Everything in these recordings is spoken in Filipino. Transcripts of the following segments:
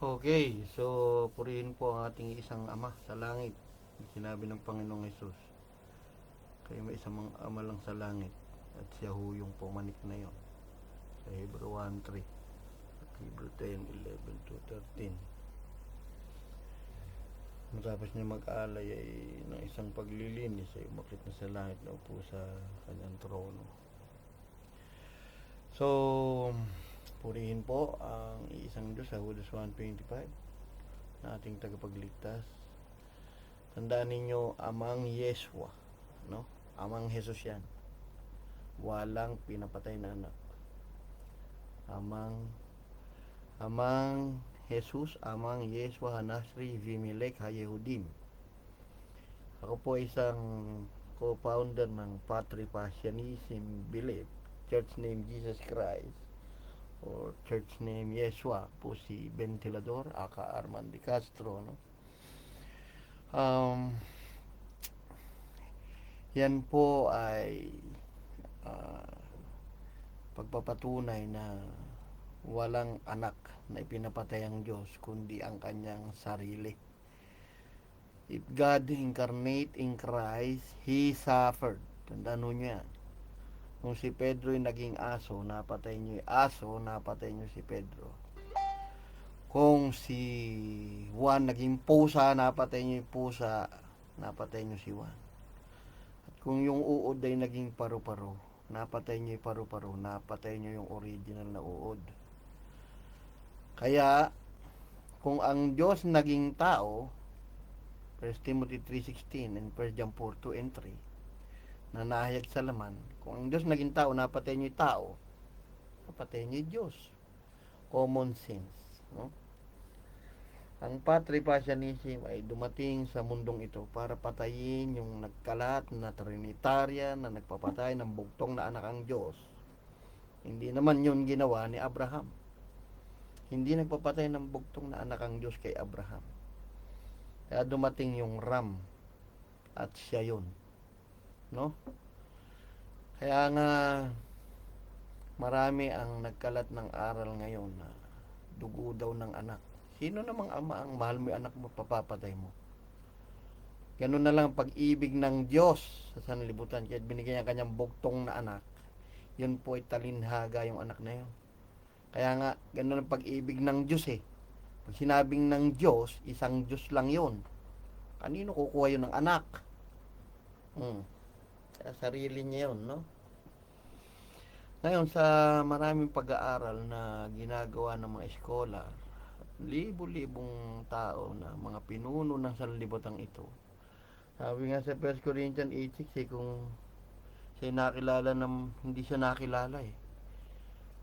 Okay, so purihin po ang ating isang Ama sa langit. Sinabi ng Panginoong Hesus, kayo may isang Ama lang sa langit at siya ho yung pumanik na yon. Sa Hebrew 1:3 at Hebrew 10:11 to 13. Matapos niya mag-alay ay ng isang paglilinis ay umakit na sa langit na upo sa kanyang trono. So, purihin po ang isang Diyos sa Judas 1:25 na ating tagapagligtas. Tandaan ninyo, Amang Yeshua, no? Amang Jesus yan. Walang pinapatay na anak. Amang Jesus, Amang Yeshua Hanasri Vimelek Hayehudim. Ako po isang co-founder ng Patripasyanism Belief, Church name Jesus Christ, or Church name Yeshua, po si Ventilador, aka Armand de Castro, no? Yan po ay pagpapatunay na walang anak na ipinapatay ang Diyos kundi ang kanyang sarili. If God incarnate in Christ, He suffered. Tandaan nyo yan. Kung si Pedro ay naging aso, napatay nyo yung aso, napatay nyo si Pedro. Kung si Juan naging pusa, napatay nyo yung pusa, napatay nyo si Juan. At kung yung uod ay naging paru-paro, napatay nyo yung paru-paro, napatay nyo yung original na uod. Kaya, kung ang Diyos naging tao, 1 Timothy 3:16 and 1 John 4:2 and 3, na nahayag sa laman, kung ang Diyos naging tao, napatay nyo yung tao, napatay nyo yung Diyos. Common sense, no? Ang Patripasyanism ay dumating sa mundong ito para patayin yung nagkalat na Trinitarian na nagpapatay ng bugtong na anak ang Diyos. Hindi naman yun ginawa ni Abraham. Hindi nagpapatay ng bugtong na anak ang Diyos kay Abraham. Kaya dumating yung Ram at siya yun, no? Kaya nga marami ang nagkalat ng aral ngayon na dugo daw ng anak. Sino namang ama ang mahal mo yung anak mo, papapatay mo? Ganun na lang pag-ibig ng Diyos sa sanlibutan. Kaya binigyan niya kanyang bugtong na anak. Yun po ay talinhaga yung anak na yun. Kaya nga, ganun ang pag-ibig ng Diyos eh. Pag sinabing ng Diyos, isang Diyos lang yun. Kanino kukuha yun ng anak? Kaya sarili niya yun, no? Ngayon, sa maraming pag-aaral na ginagawa ng mga eskola, libo-libong tao na mga pinuno ng sanlibutan ito. Sabi nga sa 1 Corinthians 8:6 kung siya nakilala hindi siya nakilala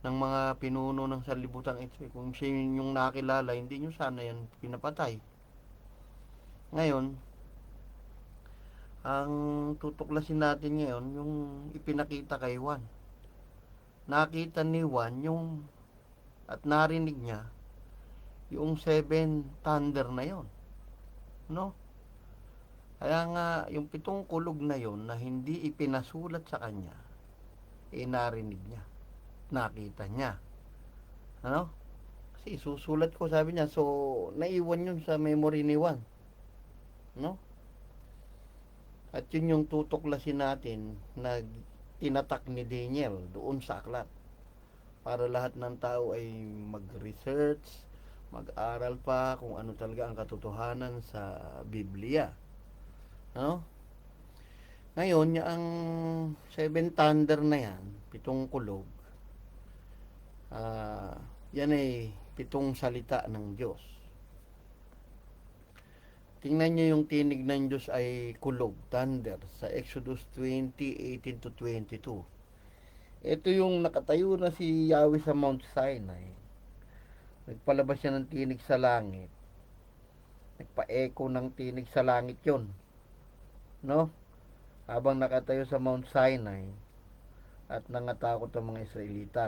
ng mga pinuno ng sanlibutan ito. Kung siya yung nakilala, hindi nyo sana yan pinapatay. Ngayon, ang tutuklasin natin ngayon, yung ipinakita kay Juan. Nakita ni Juan at narinig niya yung 7 thunder na yon, no? Kaya nga yung 7 kulog na yon na hindi ipinasulat sa kanya, narinig niya, nakita niya, ano? Kasi susulat ko, sabi niya, so naiwan yun sa memory ni Juan, no? At yun yung tutuklasin natin na tinatak ni Daniel doon sa aklat, para lahat ng tao ay mag-research, mag-aral pa kung ano talaga ang katotohanan sa Biblia, no? Ngayon, ang 7 thunder na yan, 7 kulog, yan ay 7 salita ng Diyos. Tingnan nyo yung tinig ng Diyos ay kulog, thunder, sa Exodus 20:18 to 22. Ito yung nakatayo na si Yahweh sa Mount Sinai. Nagpalabas siya ng tinig sa langit. Nagpa-echo ng tinig sa langit yon, no? Habang nakatayo sa Mount Sinai at nangatakot ang mga Israelita.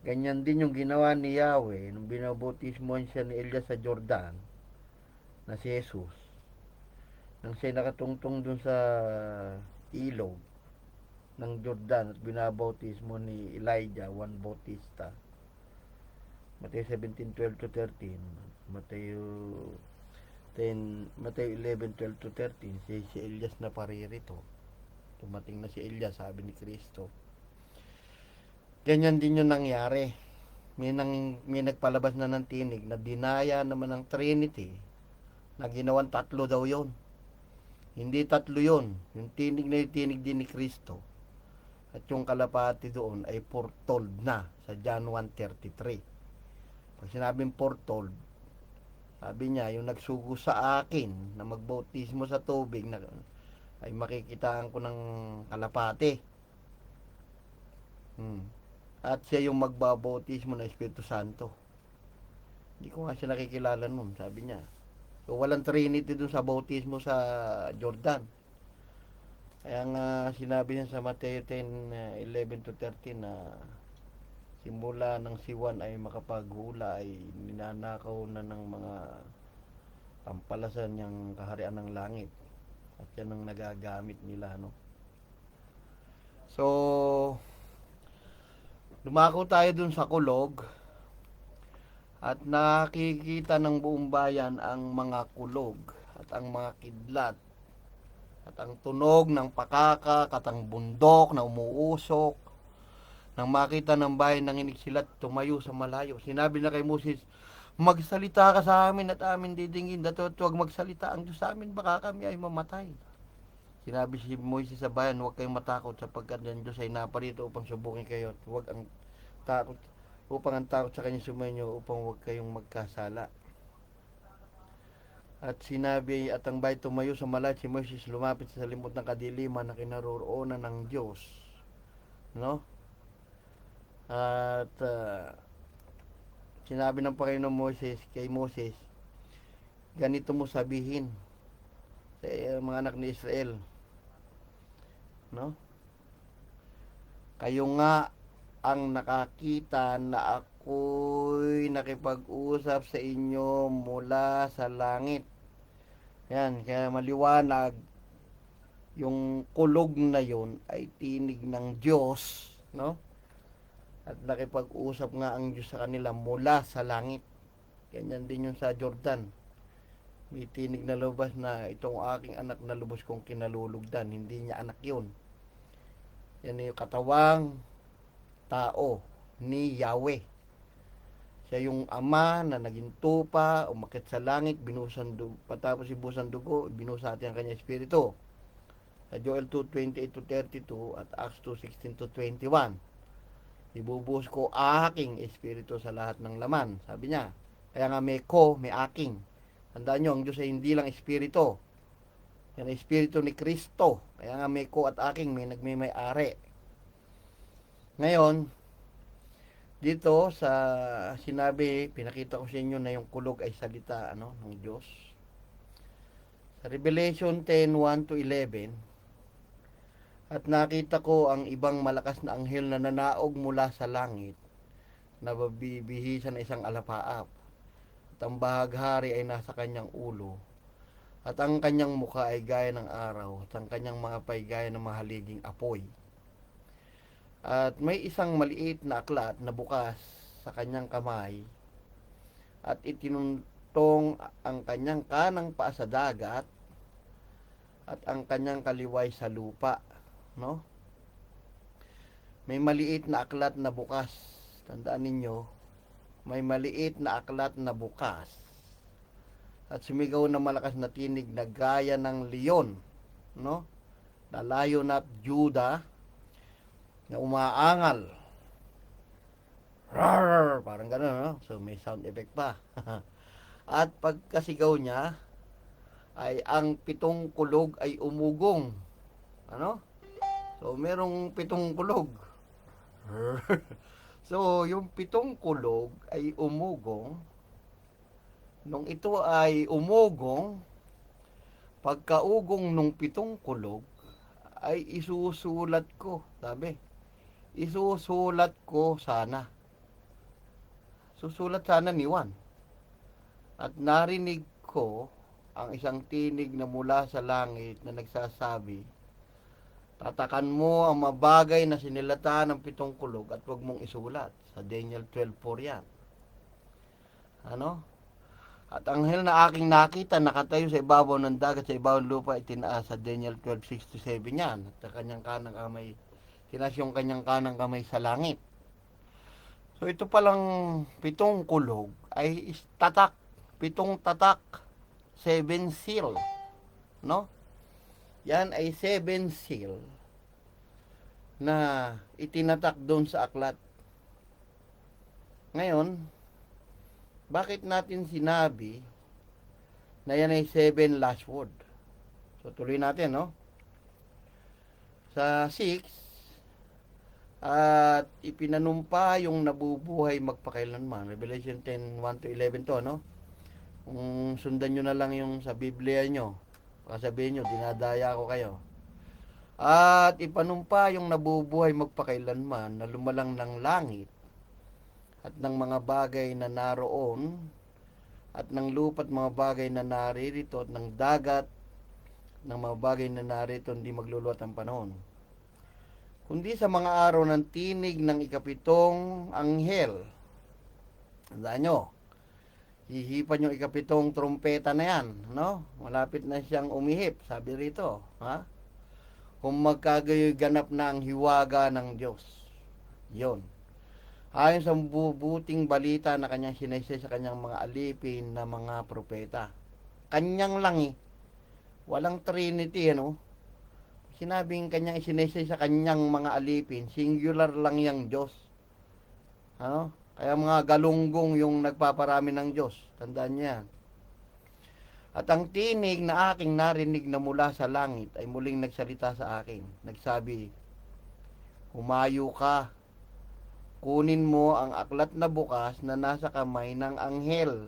Ganyan din yung ginawa ni Yahweh nung binabautismohan siya ni Elias sa Jordan, na si Jesus. Nang siya nakatungtong dun sa ilog ng Jordan at binabautismo ni Elijah, Juan Bautista. Mateo 17:12 to 13. Mateo 10, Mateo 11:12 to 13. Si Elias na paririto. Tumating na si Elias, sabi ni Kristo. Ganyan din yung nangyari. May nagpalabas na ng tinig na dinaya naman ng Trinity na ginawan tatlo daw yon. Hindi tatlo yon. Yung tinig na yung tinig din ni Kristo. At yung kalapati doon ay foretold na sa John 1:33. Pag sinabing foretold, sabi niya, yung nagsugo sa akin na magbautismo sa tubig na, ay makikitaan ko ng kalapati. At siya yung magbabautismo ng Espiritu Santo. Hindi ko nga siya nakikilala nun, sabi niya. So, walang Trinity dun sa bautismo sa Jordan. Kaya nga sinabi niya sa Mateo 10:11 to 13 na simula ng si Juan ay makapaghula ay ninanakaw na ng mga pampalasan niyang kaharian ng langit. At yan ang nagagamit nila, no? So, lumako tayo dun sa kulog at nakikita ng buong bayan ang mga kulog at ang mga kidlat at ang tunog ng pakaka at ang bundok na umuusok. Nang makita ng bayan, nanginig sila at tumayo sa malayo. Sinabi na kay Moses, magsalita ka sa amin at amin didingin. Datot huwag magsalita ang Diyos sa amin, baka kami ay mamatay. Sinabi si Moises sa bayan, huwag kayong matakot sapagkat ang Diyos ay naparito upang subukin kayo at huwag ang takot upang ang takot sa kanya sumainyo upang huwag kayong magkasala. At sinabi at ang bayan tumayo sa malayo, si Moises lumapit sa limot ng kadiliman na kinaroroonan ng Diyos. No? At sinabi ng Panginoon kay Moses, ganito mo sabihin sa mga anak ni Israel, no? Kayo nga ang nakakita na ako'y nakipag-usap sa inyo mula sa langit. Yan, kaya maliwanag yung kulog na yon ay tinig ng Diyos, no? At nakipag-usap nga ang Diyos sa kanila mula sa langit. Ganyan din yung sa Jordan. May tinig na lubas na itong aking anak na lubos kong kinalulugdan. Hindi niya anak yun. Yan yung katawang tao ni Yahweh. Siya yung ama na naging tupa, umakit sa langit, binusan dugo, patapos ibusan dugo, binusa natin ang kanyang espiritu. Sa Joel 2:28-32 at Acts 2:16-21. Ibubuhos ko aking espiritu sa lahat ng laman. Sabi niya. Kaya nga may aking. Tandaan nyo, ang Diyos ay hindi lang espiritu. Yan ay espiritu ni Kristo. Kaya nga may at aking, may nagmimay-ari. Ngayon, dito sa sinabi, pinakita ko sa inyo na yung kulog ay salita ng Diyos. Sa Revelation 10:1-11, at nakita ko ang ibang malakas na anghel na nanaog mula sa langit, na babibihisan na isang alapaap. At ang bahaghari ay nasa kanyang ulo. At ang kanyang mukha ay gaya ng araw. At ang kanyang mga pay gaya ng mahaliging apoy. At may isang maliit na aklat na bukas sa kanyang kamay. At itinuntong ang kanyang kanang paa sa dagat. At ang kanyang kaliway sa lupa. No? May maliit na aklat na bukas. Tandaan ninyo, may maliit na aklat na bukas. At sumigaw na malakas na tinig na gaya ng leon, no? Na Lion of Judah na umaangal. Rawr! Parang gano'n, no? So may sound effect pa. At pagkasigaw niya ay ang 7 kulog ay umugong. Ano? So, merong 7 kulog. So, yung 7 kulog ay umugong. Nung ito ay umugong, pagkaugong nung 7 kulog, ay isusulat ko. Sabi, isusulat ko sana. Susulat sana ni Juan. At narinig ko ang isang tinig na mula sa langit na nagsasabi, tatakan mo ang mabagay na sinilata ng 7 kulog at huwag mong isulat. Sa Daniel 12:4 yan. Ano? At anghel na aking nakita, nakatayo sa ibabaw ng dagat, sa ibabaw ng lupa, itinaas sa Daniel 12:6-7 yan. At sa kanyang kanang kamay, tinaas yung kanyang kanang kamay sa langit. So ito palang pitong kulog ay tatak, pitong tatak, 7 seal, no? Yan ay 7 seal na itinatak doon sa aklat. Ngayon, bakit natin sinabi na yan ay 7 last word? So tuloy natin, no? Sa 6, at ipinanumpa yung nabubuhay magpakailanman. Revelation 10:1-11 to, no? Kung sundan nyo na lang yung sa Biblia nyo, sabihin nyo, dinadaya ko kayo. At ipanumpa yung nabubuhay magpakailanman na lumalang ng langit at ng mga bagay na naroon at ng lupa at mga bagay na naririto at ng dagat ng mga bagay na narito, hindi magluluwat ang panahon, kundi sa mga araw ng tinig ng ikapitong anghel. Tandaan nyo, hihipan yung ikapitong trumpeta na yan, no? Malapit na siyang umihip, sabi rito, ha? Kung magkagayoy ganap na ang hiwaga ng Diyos. Yon. Ayon sa bubuting balita na kanyang sinaysay sa kanyang mga alipin na mga propeta. Kanyang lang eh. Walang Trinity, ano? Sinabing kanyang isinaysay sa kanyang mga alipin, singular lang yang Diyos. Ano? Kaya mga galunggong yung nagpaparami ng Diyos. Tandaan niya. At ang tinig na aking narinig na mula sa langit ay muling nagsalita sa akin. Nagsabi, humayo ka, kunin mo ang aklat na bukas na nasa kamay ng anghel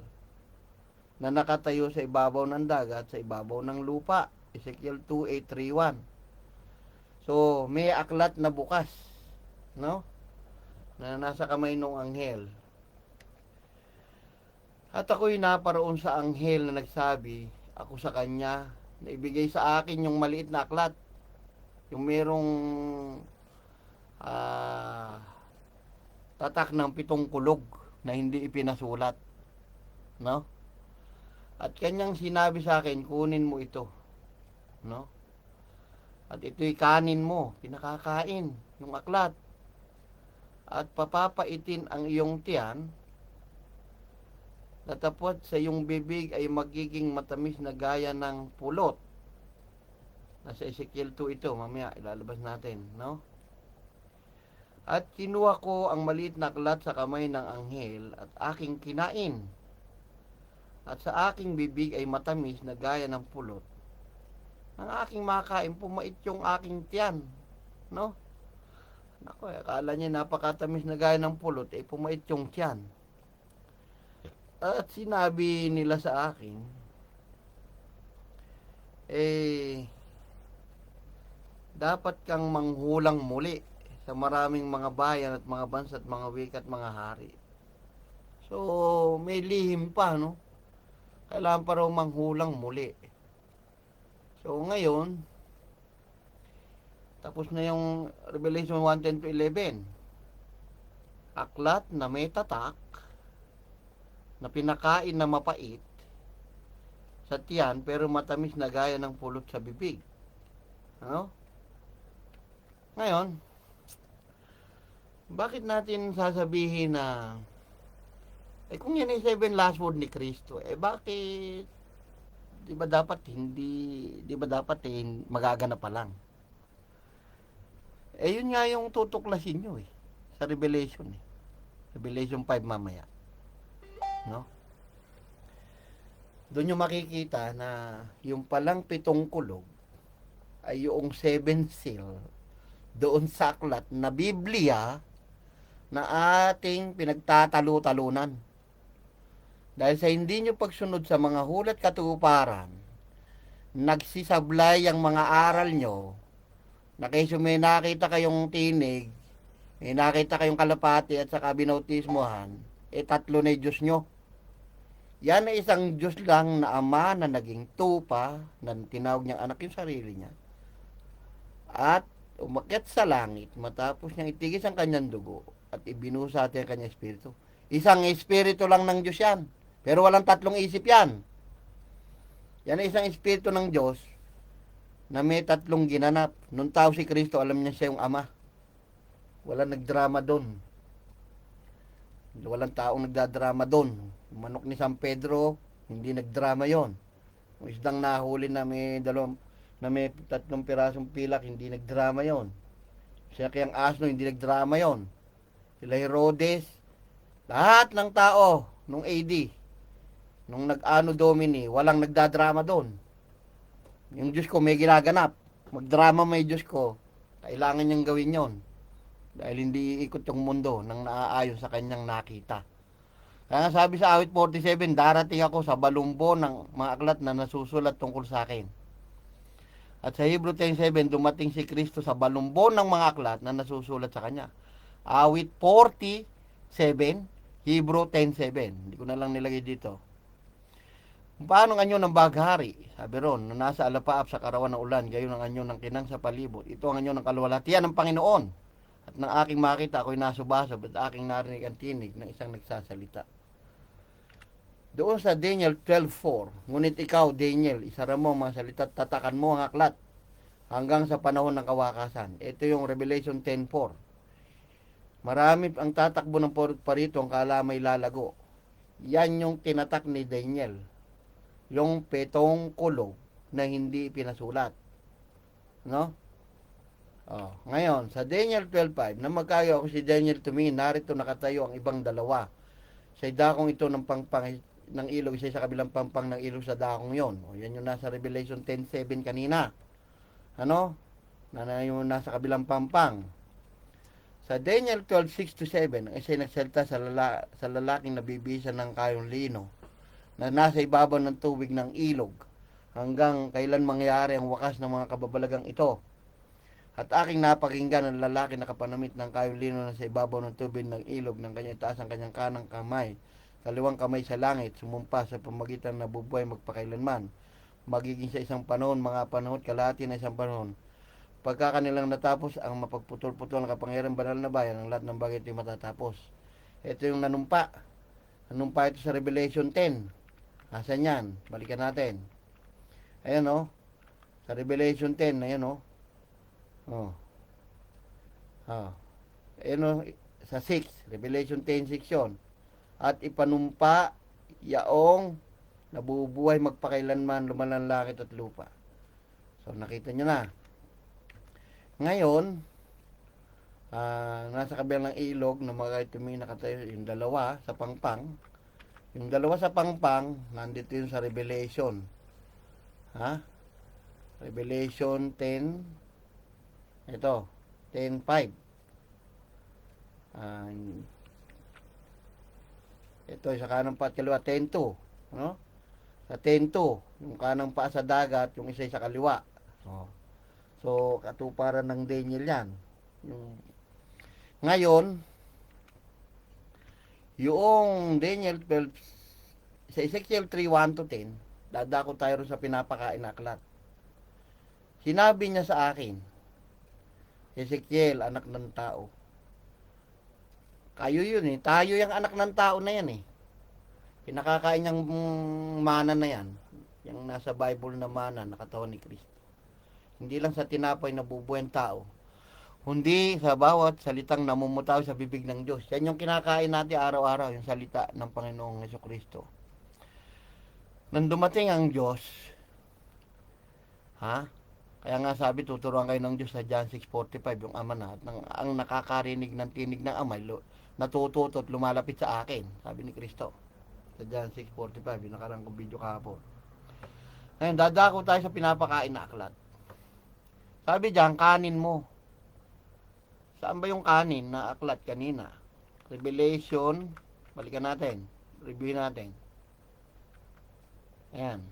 na nakatayo sa ibabaw ng dagat, sa ibabaw ng lupa. Ezekiel 2:8-31. So, may aklat na bukas, no? Na nasa kamay ng anghel. At ako'y naparoon sa anghel na nagsabi ako sa kanya na ibigay sa akin yung maliit na aklat. Yung merong tatak ng 7 kulog na hindi ipinasulat. No? At kanyang sinabi sa akin, kunin mo ito. No? At ito'y kanin mo, pinakakain, yung aklat. At papapaitin ang iyong tiyan, natapot sa iyong bibig ay magiging matamis na gaya ng pulot. Nasa Ezekiel 2 ito, mamaya ilalabas natin, no? At kinuha ko ang maliit na aklat sa kamay ng anghel at aking kinain. At sa aking bibig ay matamis na gaya ng pulot. Ang aking makain, pumait yung aking tiyan, no? Naku, akala niya napakatamis na gaya ng pulot, pumait yung tiyan. At sinabi nila sa akin, dapat kang manghulang muli sa maraming mga bayan at mga bansa at mga wika at mga hari. So, may lihim pa, no? Kailangan pa raw manghulang muli. So, ngayon, tapos na yung Revelation 1:10-11. Aklat na may tatak, na pinakain na mapait sa tiyan pero matamis na gaya ng pulot sa bibig. Ano? Ngayon, bakit natin sasabihin na kung yan ay 7 last word ni Kristo, bakit di ba dapat magaganap pa lang? Yun nga yung tutuklasin nyo sa Revelation Revelation 5 mamaya. No? Doon nyo makikita na yung palang 7 kulog ay yung 7 seal doon sa aklat na Biblia na ating pinagtatalo-talunan. Dahil sa hindi nyo pagsunod sa mga hulat katuparan, nagsisablay ang mga aral nyo, na kaysa may nakita kayong tinig, may nakita kayong kalapati at saka binautismohan, tatlo na Diyos nyo. Yan ay isang Diyos lang na Ama na naging tupa, na tinawag niyang anak yung sarili niya. At umakyat sa langit, matapos niyang itigis ang kanyang dugo, at ibinusa natin ang kanyang espiritu. Isang espiritu lang ng Diyos yan. Pero walang tatlong isip yan. Yan ay isang espiritu ng Diyos na may tatlong ginanap. Nung tao si Kristo, alam niya siya yung Ama. Walang nagdrama doon. Walang taong nagdadrama doon. Yung manok ni San Pedro, hindi nagdrama yon. Yung isdang nahuli na may tatlong pirasong pilak, hindi nagdrama yon. Siya kayang asno, hindi nagdrama yon. Sila Herodes, lahat ng tao nung AD, nung nag-ano Domini, walang nagdadrama doon. Yung Diyos ko may ginaganap. Magdrama may Diyos ko. Kailangan niyang gawin yon. Dahil hindi iikot yung mundo nang naaayon sa kanyang nakita. Kaya sabi sa awit 47, darating ako sa balumbo ng mga aklat na nasusulat tungkol sa akin. At sa Hebrew 10:7, dumating si Kristo sa balumbo ng mga aklat na nasusulat sa kanya. Awit 47, Hebrew 10:7. Hindi ko na lang nilagay dito. Paano ang anyo ng baghari? Sabi ron, na nasa alapaap sa karawan ng ulan, gayon ang anyo ng kinang sa palibot. Ito ang anyo ng kaluwalhatian ng Panginoon. At nang aking makita, ako'y nasubasob at aking narinig ang tinig ng isang nagsasalita. Doon sa Daniel 12:4, ngunit ikaw, Daniel, isara mo ang mga salita at tatakan mo ang aklat hanggang sa panahon ng kawakasan. Ito yung Revelation 10:4. Marami ang tatakbo ng parito, ang kalamay lalago. Yan yung tinatak ni Daniel. Yung petong kulog na hindi pinasulat. No? Ngayon, sa Daniel 12:5, na magkayo ako si Daniel tumingin, narito nakatayo ang ibang dalawa. Sa dakong ito ng pangpang ng ilog, isa sa kabilang pampang ng ilog sa dakong yon. Yan yung nasa Revelation 10:7 kanina. Ano? Yung nasa kabilang pampang. Sa Daniel 12:6-7, ang isa nagsalita sa lalaking nabibisan ng kayong lino na nasa ibabaw ng tubig ng ilog hanggang kailan mangyari ang wakas ng mga kababalagang ito. At aking napakinggan ang lalaki na kapanamit ng kayong lino na sa ibabaw ng tubig ng ilog ng kanyang itaas ang kanyang kanang kamay, kaliwang kamay sa langit, sumumpa sa pamagitan na bubuhay magpakailanman. Magiging sa isang panahon, mga panahon, kalahati na isang panahon. Pagka kanilang natapos ang mapagputol-putol ng kapangyarihan banal na bayan, ang lahat ng bagay ito matatapos. Ito yung nanumpa. Nanumpa ito sa Revelation 10. Asan yan? Balikan natin. Ayan o. Sa Revelation 10, ayan o. Ayan o. Sa 6. Revelation 10:6 yun. At ipanumpa yaong nabubuhay magpakailanman lumalang langit at lupa. So nakita nyo na. Ngayon, nasa kabilang ng ilog na mga tumingin nakatayo yung dalawa sa pangpang. Yung dalawa sa pangpang, nandito yun sa Revelation. Revelation 10, ito, 10:5. Ito, sa kanang pa at kaliwa, 10:2. No? Sa 10:2, yung kanang pa sa dagat, yung isa sa kaliwa. So, katuparan ng Daniel yan. Ngayon, yung Daniel 12, sa Ezekiel 3:1-10, dadako tayo rin sa pinapakain na aklat. Sinabi niya sa akin, Ezekiel, anak ng tao. Kayo yun eh. Tayo yung anak ng tao na yan eh. Pinakakain niyang mana na yan. Yung nasa Bible na mana, nakatawan ni Kristo. Hindi lang sa tinapay na bubuhay ang tao, kundi sa bawat salitang namumutaw sa bibig ng Diyos. Yan yung kinakain natin araw-araw, yung salita ng Panginoong Jesucristo. Nang dumating ang Diyos, kaya nga sabi, tuturuan kayo ng Diyos sa John 6:45, yung ama na, ang nakakarinig ng tinig ng amay, natututo at lumalapit sa akin, sabi ni Kristo. Sa John 6:45, yung nakarang kong video kahapon. Ngayon, dadako tayo sa pinapakain na aklat. Sabi diyan, kanin mo. Saan ba yung kanin na aklat kanina? Revelation, balikan natin. Review natin. Ayan.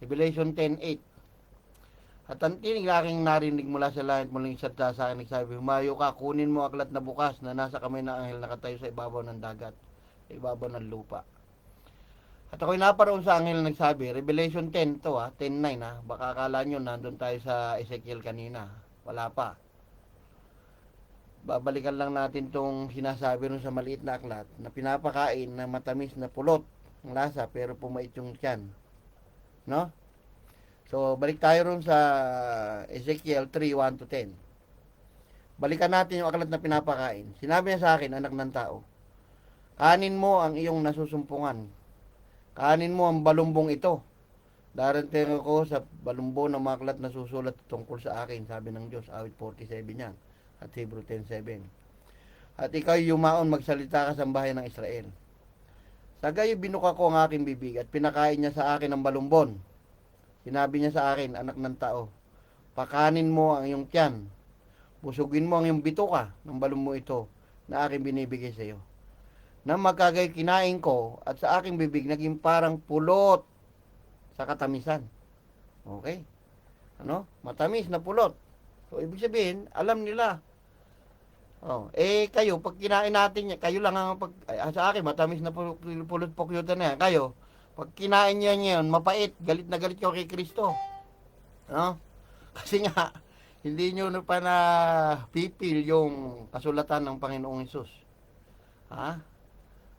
Revelation 10:8. At ang tinig na aking narinig mula sa langit muling salita sa akin, nagsabi, humayo ka, kunin mo aklat na bukas na nasa kamay ng anghel nakatayo sa ibabaw ng dagat, sa ibabaw ng lupa. At ako'y naparoon sa anghel na nagsabi, Revelation 10 to 10:9 baka akala nyo nandun tayo sa Ezekiel kanina. Wala pa. Babalikan lang natin tong sinasabi rin sa maliit na aklat na pinapakain na matamis na pulot ang lasa, pero pumait yung tiyan. No? So, balik tayo ron sa Ezekiel 3:1 to 10. Balikan natin yung aklat na pinapakain. Sinabi niya sa akin, anak ng tao, kanin mo ang iyong nasusumpungan. Kanin mo ang balumbong ito. Darating ako sa balumbong ng mga aklat na susulat tungkol sa akin, sabi ng Diyos, awit 47 yan, at Hebrew 10:7. At ikaw yumaon magsalita ka sa bahay ng Israel. Sa gayo binuka ko ang aking bibig at pinakain niya sa akin ang balumbon. Sinabi niya sa akin, anak ng tao, pakanin mo ang iyong tiyan. Busugin mo ang iyong bituka ng balumbong ito na aking binibigay sa iyo. Nang magkagay kinain ko at sa aking bibig naging parang pulot sa katamisan. Okay? Ano? Matamis na pulot. So, ibig sabihin, alam nila. Oh, kayo, pag kinain natin yan, kayo lang ang sa akin, matamis na pulot pokyutan na yan. Kayo, pag kinain nyo yan, mapait, galit na galit kayo kay Kristo. No? Kasi nga, hindi nyo pa na pipil yung kasulatan ng Panginoong Hesus. Ha?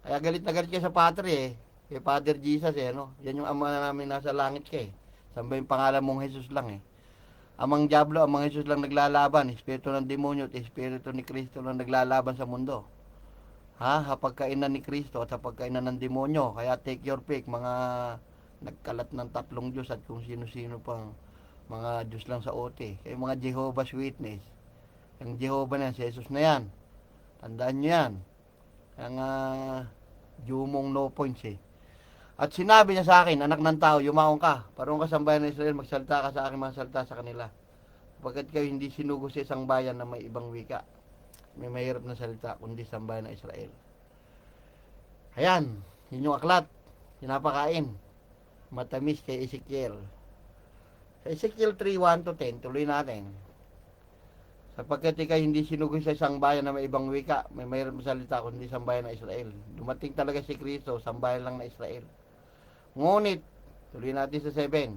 Kaya galit na galit kayo sa Padre kay Father Jesus no? Yan yung ama namin nasa langit Samba yung pangalan mong Hesus lang Amang Diablo, amang Jesus lang naglalaban. Espiritu ng demonyo at Espiritu ni Kristo lang naglalaban sa mundo. Hapagkainan ni Kristo at hapagkainan ng demonyo. Kaya take your pick, mga nagkalat ng tatlong Diyos at kung sino-sino pang mga Diyos lang sa ote. Kaya mga Jehovah's Witness. Yung Jehovah na yan, si Jesus na yan. Tandaan nyo yan. Ang Jumong no points At sinabi niya sa akin, anak ng tao, yumaon ka. Parang ka sa bayan ng Israel, magsalita ka sa akin, magsalita sa kanila. Pagkat kayo hindi sinugo sa isang bayan na may ibang wika. May mahirap na salita, kundi sa bayan ng Israel. Ayan, yun yung aklat. Pinapakain. Matamis kay Ezekiel. Sa Ezekiel 3:1 to 10, tuloy natin. Sapagkat ikaw hindi sinugo sa isang bayan na may ibang wika, may mahirap na salita, kundi sa bayan ng Israel. Dumating talaga si Kristo, sa bayan lang na Israel. Ngunit, tuloy natin sa 7.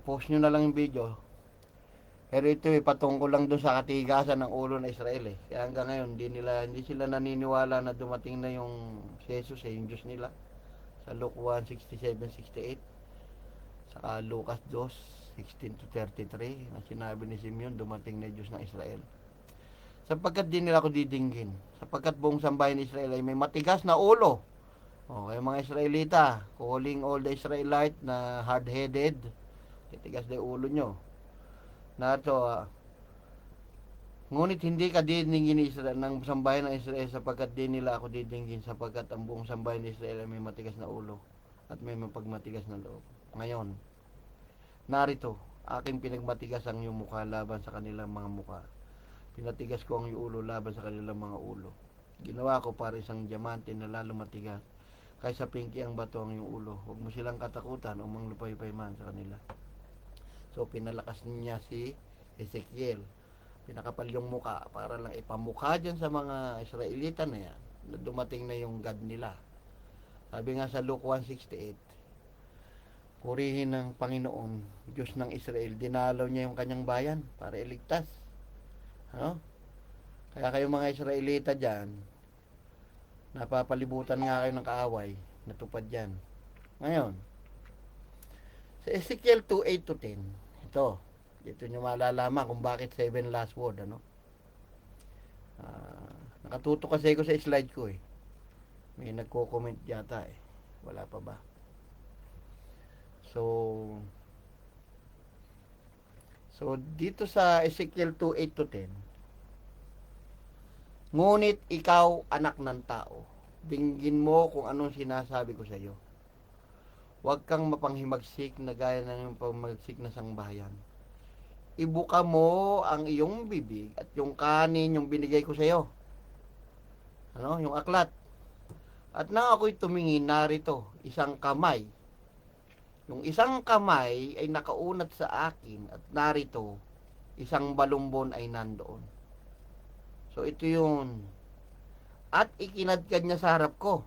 Post nyo na lang yung video. Pero ito patungkol lang doon sa katigasan ng ulo ng Israel Kaya hanggang ngayon, hindi sila naniniwala na dumating na yung si Jesus yung Diyos nila. Sa Luke 1:67-68. Saka Lucas 2:16 to 33 na sinabi ni Simeon, dumating na Diyos ng Israel. Sapagkat di nila ako didinggin. Sapagkat buong sambayan ng Israel ay may matigas na ulo. Okay, mga Israelita, calling all the Israelite na hard-headed, titigas na ulo nyo. Ngunit hindi ka didinggin ng sambayan ng Israel sapagkat di nila ako didinggin sapagkat ang buong sambayan ng Israel ay may matigas na ulo at may mapagmatigas na loob. Ngayon, narito, aking pinagmatigas ang iyong mukha laban sa kanilang mga mukha. Pinatigas ko ang iyong ulo laban sa kanilang mga ulo. Ginawa ko para isang diamante na lalo matigas. Kaysa pinki ang bato ang iyong ulo. Huwag mo silang katakutan o manglupay-pay man sa kanila. So, pinalakas niya si Ezekiel. Pinakapal yung muka para lang ipamukha dyan sa mga Israelita na yan na dumating na yung God nila. Sabi nga sa Luke 1:68, purihin ng Panginoon, Diyos ng Israel, dinalaw niya yung kanyang bayan para iligtas. Ano? Kaya kayong mga Israelita dyan, napapalibutan nga kayo ng kaaway, natupad yan. Ngayon, sa Ezekiel 2:8 to 10, dito nyo malalaman kung bakit 7 last word, nakatuto kasi ko sa slide ko May nagko-comment yata Wala pa ba? So dito sa Ezekiel 2:8 to 10, ngunit ikaw, anak ng tao, dinggin mo kung anong sinasabi ko sa iyo. Huwag kang mapanghimagsik na gaya ng panghimagsik na sangbahayan. Ibuka mo ang iyong bibig at yung kanin yung binigay ko sa iyo. Yung aklat. At nang ako'y tumingin, narito, isang kamay. Yung isang kamay ay nakaunat sa akin at narito, isang balumbon ay nandoon. So ito yun. At ikinadkad niya sa harap ko.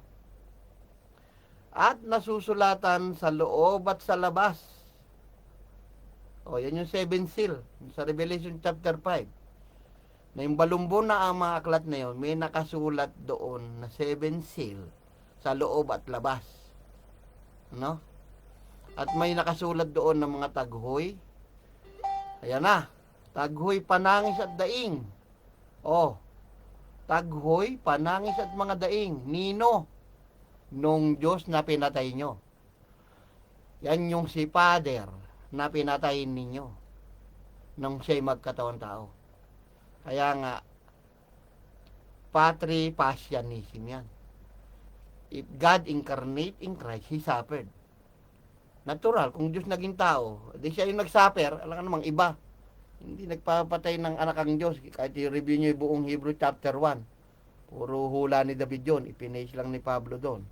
At nasusulatan sa loob at sa labas. Yan yung 7 seal sa Revelation chapter 5. Na yung balumbon na ang mga aklat na yun, may nakasulat doon na 7 seal sa loob at labas. No? At may nakasulat doon ng mga taghoy. Ayan na. Taghoy, panangis at daing. Oh, taghoy, panangis at mga daing. Nino, nung Diyos na pinatay nyo. Yan yung si Father na pinatayin ninyo nang siya'y magkatawan tao. Kaya nga, Patri Passianism yan. If God incarnate in Christ, He suffered. Natural, kung Diyos naging tao, di siya yung nag-suffer, alam ka namang iba. Hindi nagpapatay ng anak ang Diyos. Kahit i-review nyo yung buong Hebrew chapter 1. Puro hula ni David yun. Ipinage lang ni Pablo doon.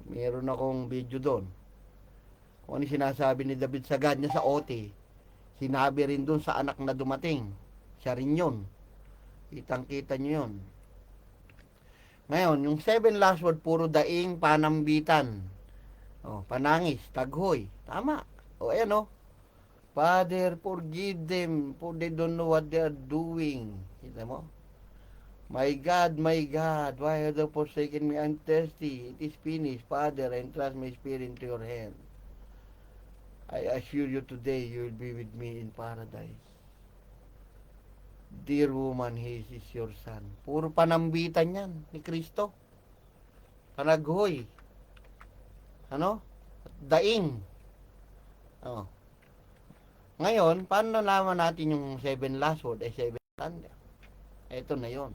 Meron akong video doon. Kung ano sinasabi ni David sa God niya sa OT. Sinabi rin doon sa anak na dumating. Siya rin yun. Kitang-kita nyo yun. Ngayon, yung 7 last word, puro daing, panambitan. Panangis, taghoy. Tama. Ayan Father, forgive them, for they don't know what they are doing. Kita mo? My God, why have thou forsaken me? I'm thirsty. It is finished. Father, I entrust my spirit into your hand. I assure you today, you will be with me in paradise. Dear woman, he is your son. Puro panambitan yan ni Kristo. Panaghoy. Daing. Ngayon, paano nalaman natin yung 7 last word ay 7 thunder? Ito na yon.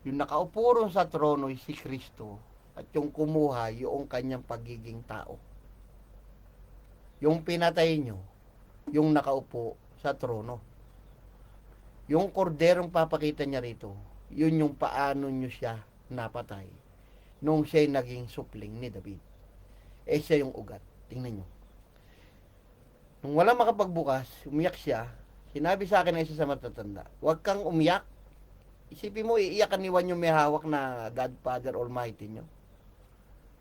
Yung nakaupo ron sa trono ay si Kristo at yung kumuha yung kanyang pagiging tao. Yung pinatay nyo, yung nakaupo sa trono. Yung korderong papakita niya rito, yun yung paano nyo siya napatay nung siya naging supling ni David. Siya yung ugat. Tingnan nyo. Nung wala makapagbukas, umiyak siya. Sinabi sa akin ng isa sa matatanda, huwag kang umiyak. Isipin mo, iiyakan ni Juan yung may hawak na Godfather Almighty nyo.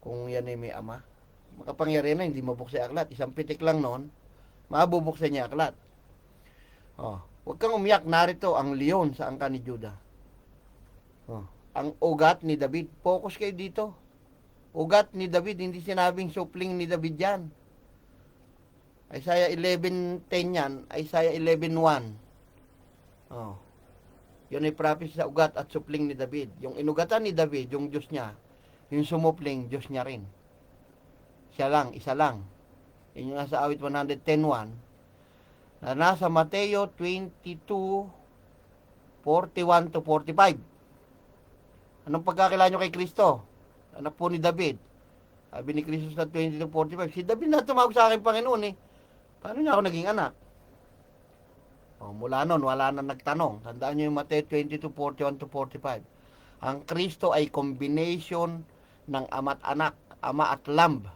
Kung yan ay may ama. Makapangyarihan na, hindi mabuksan aklat. Isang pitik lang noon, mabubuksan niya aklat. Huwag kang umiyak, narito ang leon sa angka ni Judah. Ang ugat ni David. Focus kayo dito. Ugat ni David, hindi sinabing supling ni David yan. Isaiah 11:10 yan, Isaiah 11:1. Yun ay prophecy sa ugat at supling ni David. Yung inugatan ni David, yung Diyos niya, yung sumupling, Diyos niya rin. Siya lang, isa lang. Yun yung nasa awit 110:1 na nasa Mateo 22:41-45. Anong pagkakilala nyo kay Kristo? Anak po ni David. Sabi ni Kristo sa 22:45, si David na tumawag sa akin, Panginoon Paano niya ako naging anak? Mula nun, wala na nagtanong. Tandaan nyo yung Mateo 22:41-45. Ang Kristo ay combination ng ama at anak, ama at lamb.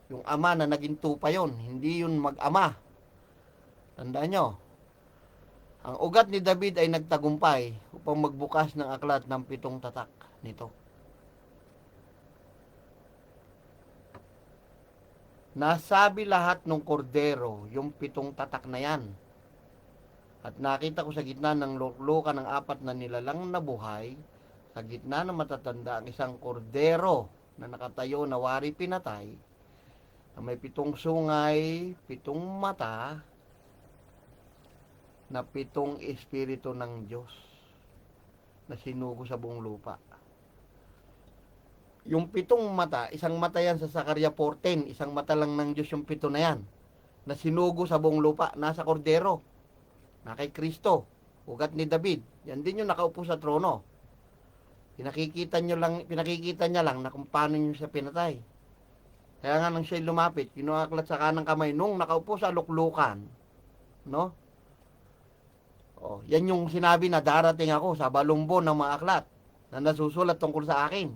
Yung ama na naging tupa yun, hindi yun mag-ama. Tandaan nyo. Ang ugat ni David ay nagtagumpay upang magbukas ng aklat ng 7 tatak nito. Nasabi lahat ng kordero yung 7 tatak na yan. At nakita ko sa gitna ng luklukan ng 4 na nilalang na buhay, sa gitna ng matatanda ang isang kordero na nakatayo na wari pinatay, na may 7 sungay, 7 mata, na 7 espiritu ng Diyos na sinugo sa buong lupa. Yung 7 mata, isang mata yan sa Sakaria 14, isang mata lang ng Diyos yung 7 na yan, na sinugo sa buong lupa, nasa kordero, na kay Kristo, ugat ni David, yan din yung nakaupo sa trono. Pinakikita niya lang na kung paano niyo siya pinatay. Kaya nga nang siya lumapit, kinuaklat sa kanang kamay nung nakaupo sa luklukan, yan yung sinabi na darating ako sa balumbon ng mga aklat na nasusulat tungkol sa akin.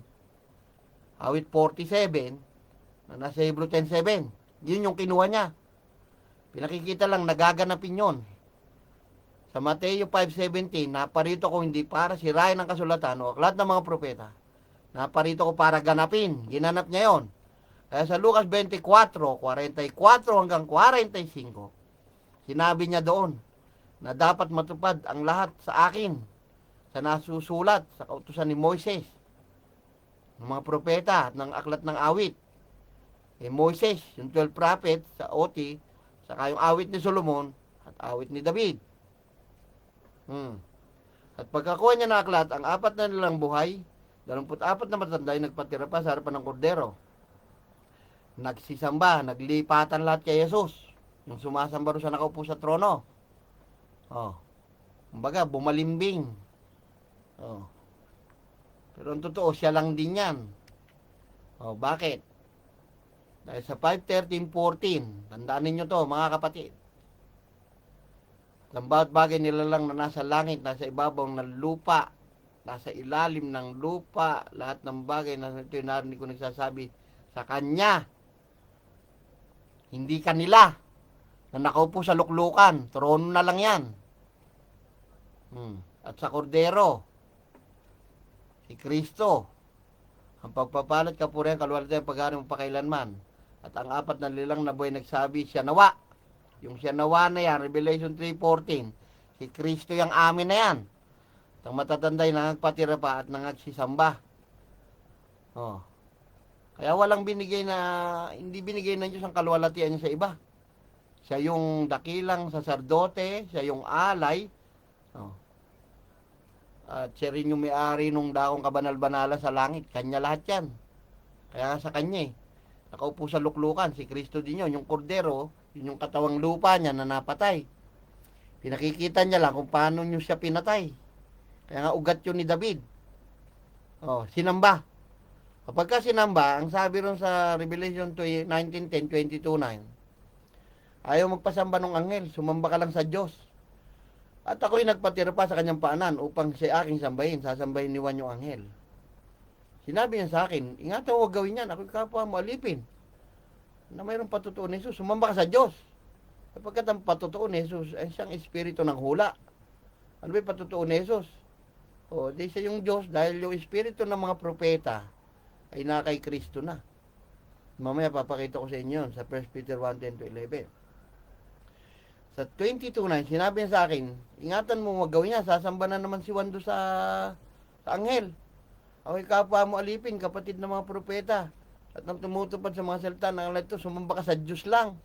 Awit 47, na nasa Hebrew 10:7. Yun yung kinuha niya. Pinakikita lang, nagaganapin yun. Sa Mateo 5:17, naparito ko hindi para sirain ang kasulatan o aklat ng mga propeta. Naparito ko para ganapin. Ginanap niya yon. Kaya sa Lucas 24:44 hanggang 45, sinabi niya doon na dapat matupad ang lahat sa akin sa nasusulat sa kautusan ni Moises, ng mga propeta at ng aklat ng awit. Moises, yung 12 prophets sa OT, saka yung awit ni Solomon at awit ni David. At pagkakuha niya ng aklat, ang 4 na nilang buhay, 24 na matanda ay nagpatira pa sa harapan ng kordero. Nagsisamba, naglipatan lahat kay Jesus. Yung sumasamba ro sa nakaupo sa trono. Kumbaga, bumalimbing. Pero ang totoo, siya lang din yan. Bakit? Dahil sa 5:13-14, tandaan ninyo to mga kapatid. Ang bawat bagay nilalang na nasa langit, nasa ibabaw ng lupa, nasa ilalim ng lupa, lahat ng bagay na ito yung narinig ko nagsasabi sa Kanya. Hindi kanila na nakaupo sa luklukan. Trono na lang yan. At sa kordero, si Kristo, ang pagpapalat, kapurihan, kaluwalhatian, pag-ari mo pakailanman. At ang 4 na nilang nabuhay nagsabi, siya nawa. Yung siya nawa na yan, Revelation 3:14, si Kristo yung amin na yan. At ang matatanday nangagpatira pa at nangagsisamba. Kaya walang binigay na, hindi binigay ng Diyos ang kaluwalhatian niya sa iba. Siya yung dakilang saserdote, siya yung alay. At siya rin yung may-ari nung dakong kabanal-banala sa langit. Kanya lahat yan. Kaya sa kanya nakaupo sa luklukan, si Kristo din yun. Yung kordero, yun yung katawang lupa niya na napatay. Pinakikita niya lang kung paano niyo siya pinatay. Kaya nga ugat yun ni David. Sinamba. Kapag ka sinamba, ang sabi ron sa Revelation 19:10, 22:9, ayaw magpasamba ng anghel, sumamba ka lang sa Diyos. At ako'y nagpatira pa sa kanyang paanan upang siya aking sambahin, sasambahin ni Juan yung anghel. Sinabi niya sa akin, ingatan mo, huwag gawin yan, ako'y kapwa mo alipin. Na mayroong patutuo ni Jesus, sumamba ka sa Diyos. Kapagkat ang patutuo ni Jesus ay siyang espiritu ng hula. Ano ba yung patutuo ni Jesus? Di siya yung Diyos dahil yung espiritu ng mga propeta ay nakay Kristo na. Mamaya papakita ko sa inyo sa 1 Peter 1:10-11. Sa 22:9, sinabi niya sa akin, ingatan mo, huwag gawin niya, sasamba na naman si Juan doon sa anghel. Ako'y kapwa mo alipin, kapatid ng mga propeta. At nang tumutupad sa mga salita ng Allah ito, sumamba ka sa Diyos lang.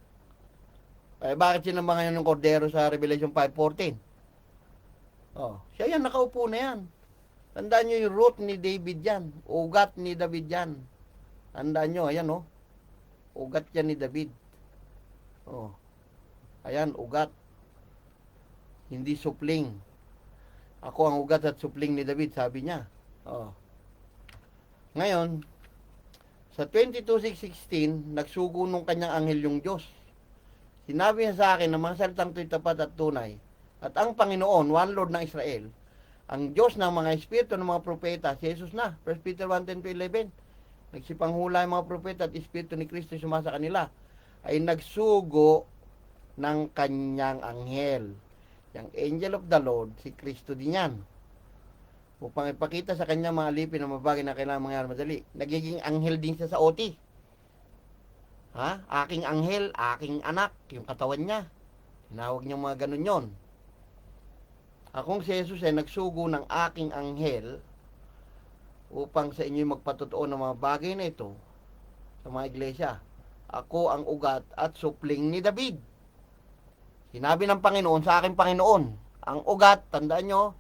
Kaya bakit sinamba ngayon ng kordero sa Revelation 5:14? Siya yan, nakaupo na yan. Tandaan nyo yung root ni David yan. Ugat ni David yan. Tandaan nyo, ayan ugat yan ni David. Ayan, ugat. Hindi supling. Ako ang ugat at supling ni David, sabi niya. Ngayon, sa 22:16, nagsugo nung kanyang anghel yung Diyos. Sinabi niya sa akin na mga salitang ito'y tapat at tunay. At ang Panginoon, One Lord ng Israel, ang Diyos ng mga espiritu ng mga propeta, si Jesus na, 1 Peter 1:10-11, nagsipanghula yung mga propeta at espiritu ni Kristo sumasa kanila, ay nagsugo ng kanyang anghel. Yung angel of the Lord, si Kristo din yan. Upang ipakita sa kanya mga alipin na mabagay na kailangan mangyari madali. Nagiging anghel din siya sa OT. Aking anghel, aking anak, yung katawan niya. Tinawag niya mga ganun yon. Akong si Jesus ay nagsugo ng aking anghel upang sa inyo magpatotoo ng mga bagay na ito sa mga iglesia. Ako ang ugat at supling ni David. Sinabi ng Panginoon sa aking Panginoon, ang ugat, tandaan nyo,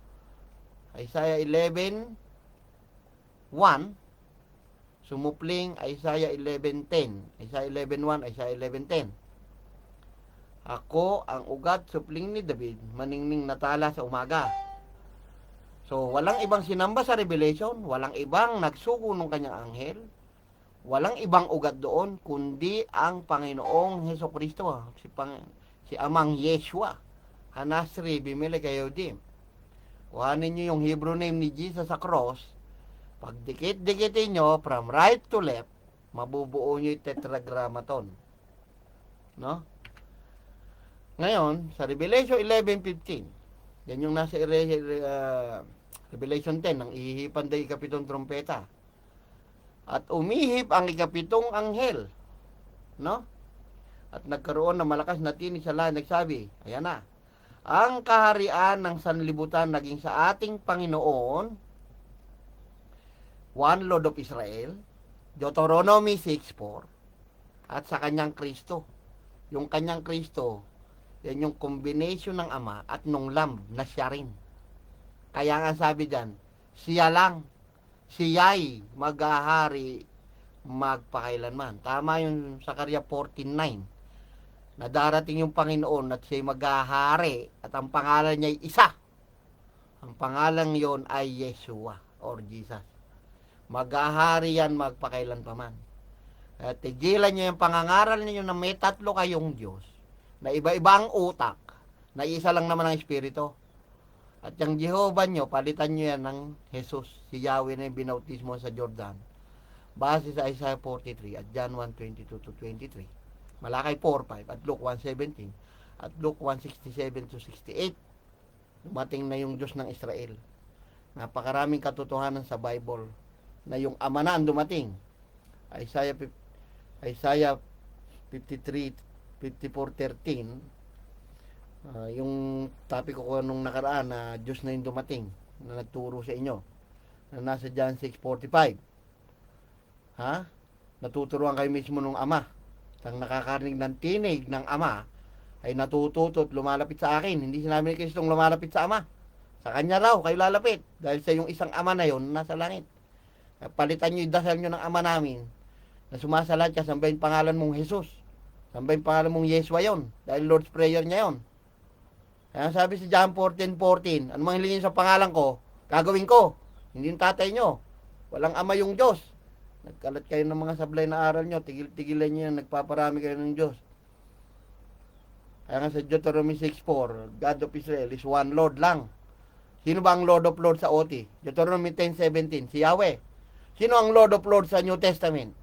Isaiah 11:1, sumupling Isaiah 11:10, Isaiah 11:1, Isaiah 11:10. Ako ang ugat, supling ni David, maningning natala sa umaga. So, walang ibang sinamba sa Revelation, walang ibang nagsugo ng kanyang anghel, walang ibang ugat doon, kundi ang Panginoong Hesukristo, si Amang Yeshua, Hanasri, Bimele Kayodim. Kuhanin nyo yung Hebrew name ni Jesus sa cross, pag dikit-dikitin nyo, from right to left, mabubuo nyo yung tetragrammaton. No? Ngayon, sa Revelation 11:15, yan yung nasa Revelation 10, nang ihihipan daw ikapitong trompeta. At umihip ang ikapitong anghel. No? At nagkaroon ng malakas na tinig sa langit, nagsabi, ayan na, ang kaharian ng sanlibutan naging sa ating Panginoon, one Lord of Israel, Deuteronomy 6:4, at sa kanyang Kristo. Yung kanyang Kristo, yan yung combination ng Ama at nung Lamb na siya rin. Kaya nga sabi dyan, siya lang, siya'y maghahari magpakailanman. Tama yung Sakaria 14:9, na darating yung Panginoon at siya'y maghahari at ang pangalan niya'y isa. Ang pangalan yon ay Yeshua or Jesus. Maghahari yan magpakailan pa man. At tigilan nyo yung pangangaral ninyo na may tatlo kayong Diyos, na iba-iba ang utak, na isa lang naman ang Espiritu. At yung Jehovah nyo, palitan nyo yan ng Jesus, si Yahweh na yung binautismo sa Jordan. Base sa Isaiah 43 at John 1:22-23. Malakay 4:5 at Luke 1:17 at Luke 1:67-68. Dumating na yung Diyos ng Israel. Napakaraming katotohanan sa Bible na yung Ama na ang dumating. Isaiah 54:13, yung topic ko nung nakaraan na Diyos na yung dumating na nagturo sa inyo, na nasa John 6:45. Natuturuan kayo mismo ng Ama. Ang nakakarinig ng tinig ng Ama ay natututo at lumalapit sa akin. Hindi sinabi ni Kristong lumalapit sa Ama. Sa Kanya raw kayo lalapit, dahil sa yung isang Ama na yon nasa langit. Palitan nyo yung dasal nyo ng Ama namin na sumasalat ka, sambahin pangalan mong Jesus, sambahin pangalan mong Yeshua yon, dahil Lord's Prayer niya yon. Kaya sabi sa John 14:14, ano mang hilingin sa pangalan ko, gagawin ko. Hindi yung tatay nyo, walang Ama yung Diyos. Nagkalat kayo ng mga sablay na aral nyo, tigil-tigilan nyo yan, nagpaparami kayo ng Diyos. Kaya nga sa Deuteronomy 6:4, God of Israel is one Lord lang. Sino ba ang Lord of Lords sa OT? Deuteronomy 10:17, si Yahweh. Sino ang Lord of Lords sa New Testament?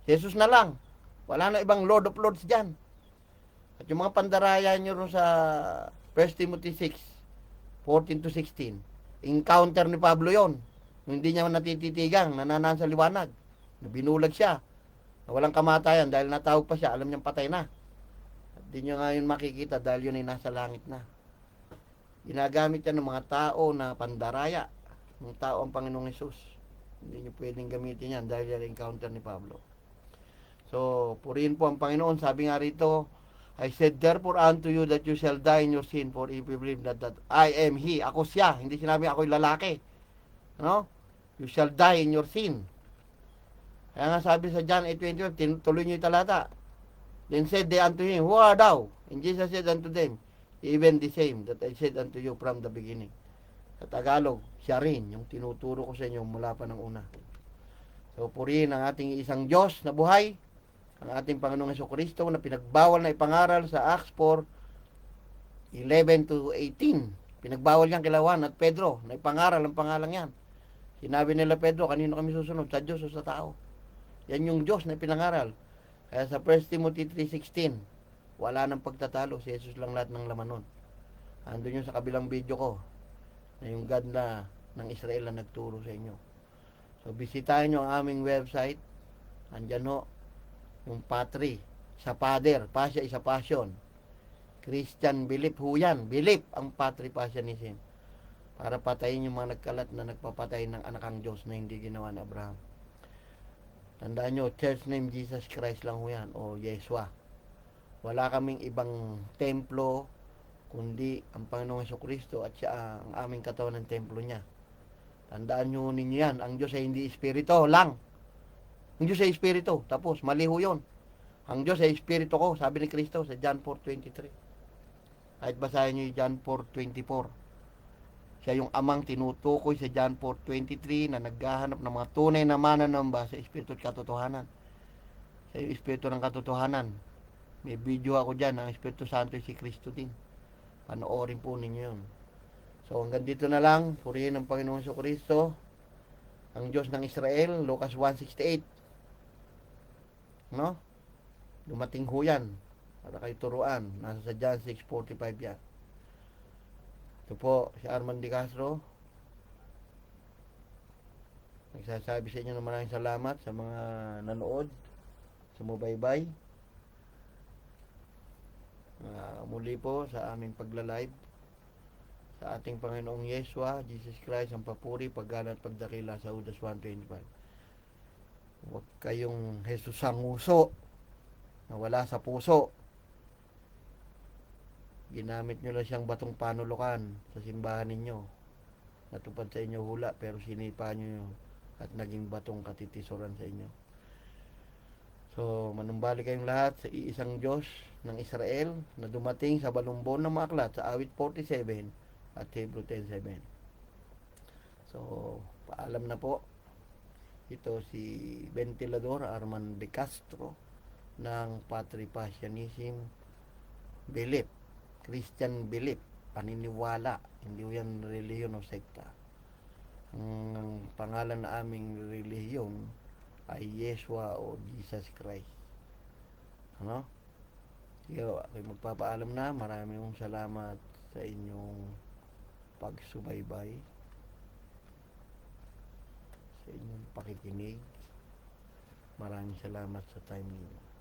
Jesus na lang. Wala na ibang Lord of Lords dyan. At yung mga pandaraya nyo rin sa 1 Timothy 6:14-16, encounter ni Pablo yon. Hindi niya natititigang, nananaan sa liwanag. Binulag siya. Na walang kamatayan dahil natawag pa siya, alam niyang patay na. At di nyo nga yun makikita dahil yun ay nasa langit na. Ginagamit yan ng mga tao na pandaraya. Ng tao ang Panginoong Hesus. Hindi nyo pwedeng gamitin yan dahil yan encounter ni Pablo. So, purihin po ang Panginoon. Sabi nga rito, I said therefore unto you that you shall die in your sin, for if you believe that I am He. Ako siya. Hindi sinabi ako'y lalaki. No? You shall die in your sin. Kaya nga sabi sa John 8:21, tuloy nyo yung talata. Then said they unto him, who art thou? And Jesus said unto them, even the same that I said unto you from the beginning. Sa Tagalog, siya rin yung tinuturo ko sa inyo mula pa ng una. So, purihin ang ating isang Diyos na buhay, ang ating Panginoong Jesucristo na pinagbawal na ipangaral sa Acts 4:11-18. Pinagbawal yan kila Juan at Pedro na ipangaral ang pangalan yan. Sinabi nila Pedro, kanino kami susunod? Sa Diyos o sa tao? Yan yung Diyos na pinangaral. Kaya sa 1 Timothy 3:16, wala nang pagtatalo. Si Jesus lang lahat ng laman nun. Andun yung sa kabilang video ko, na yung God na ng Israel na nagturo sa inyo. So, bisitahin nyo ang aming website. Andyan ho, yung Patri, sa Father, Pasya isa Passion. Christian belief ho yan. Belief ang Patri Passionism. Para patayin yung mga nagkalat na nagpapatay ng anakang Diyos na hindi ginawa ni Abraham. Tandaan nyo, church name Jesus Christ lang ho yan, o Yeshua. Wala kaming ibang templo, kundi ang Panginoong Jesucristo at siya ang aming katawan ng templo niya. Tandaan nyo ninyo yan, ang Diyos ay hindi espiritu lang. Ang Diyos ay espiritu, tapos mali ho yun. Ang Diyos ay espiritu ko, sabi ni Kristo sa John 4:23. Kahit basahin nyo yung John 4:24. Siya yung amang tinutukoy sa John 4:23 na naghahanap ng mga tunay na mananamba sa espiritu at katotohanan. Sa espiritu ng katotohanan. May video ako dyan, ang Espiritu Santo si Kristo din. Panoorin po ninyo yun. So hanggang dito na lang, purihin ang Panginoong Jesucristo, ang Diyos ng Israel, Lucas 1:68. No? Dumating ho yan para kayo turuan. Nasa sa John 6:45 yan. Ito po, si Arman De Castro. Nagsasabi sa inyo na maraming salamat sa mga nanood, sumubaybay. Muli po sa aming pagla-live. sa ating Panginoong Yeswa, Jesus Christ, ang papuri, paggalang at pagdakila sa Judas 1:25. Huwag kayong Jesusang uso na wala sa puso. Ginamit nyo lang siyang batong panulukan sa simbahan ninyo. Natupad sa inyo hula, pero sinipa nyo at naging batong katitisuran sa inyo. So, manumbalik kayong lahat sa iisang Diyos ng Israel na dumating sa balumbon ng mga aklat sa awit 47 at Hebrew 10:7. So, paalam na po. Ito si Ventilador Arman de Castro ng Patripasyanism Belief, Christian Belief, paniniwala, hindi yan reliyon o sekta. Ang pangalan na aming relihiyon ay Yeshua o Jesus Christ. Ano? Sige, ako'y magpapaalam na. Maraming salamat sa inyong pagsubaybay, sa inyong pakikinig. Maraming salamat sa time ninyo.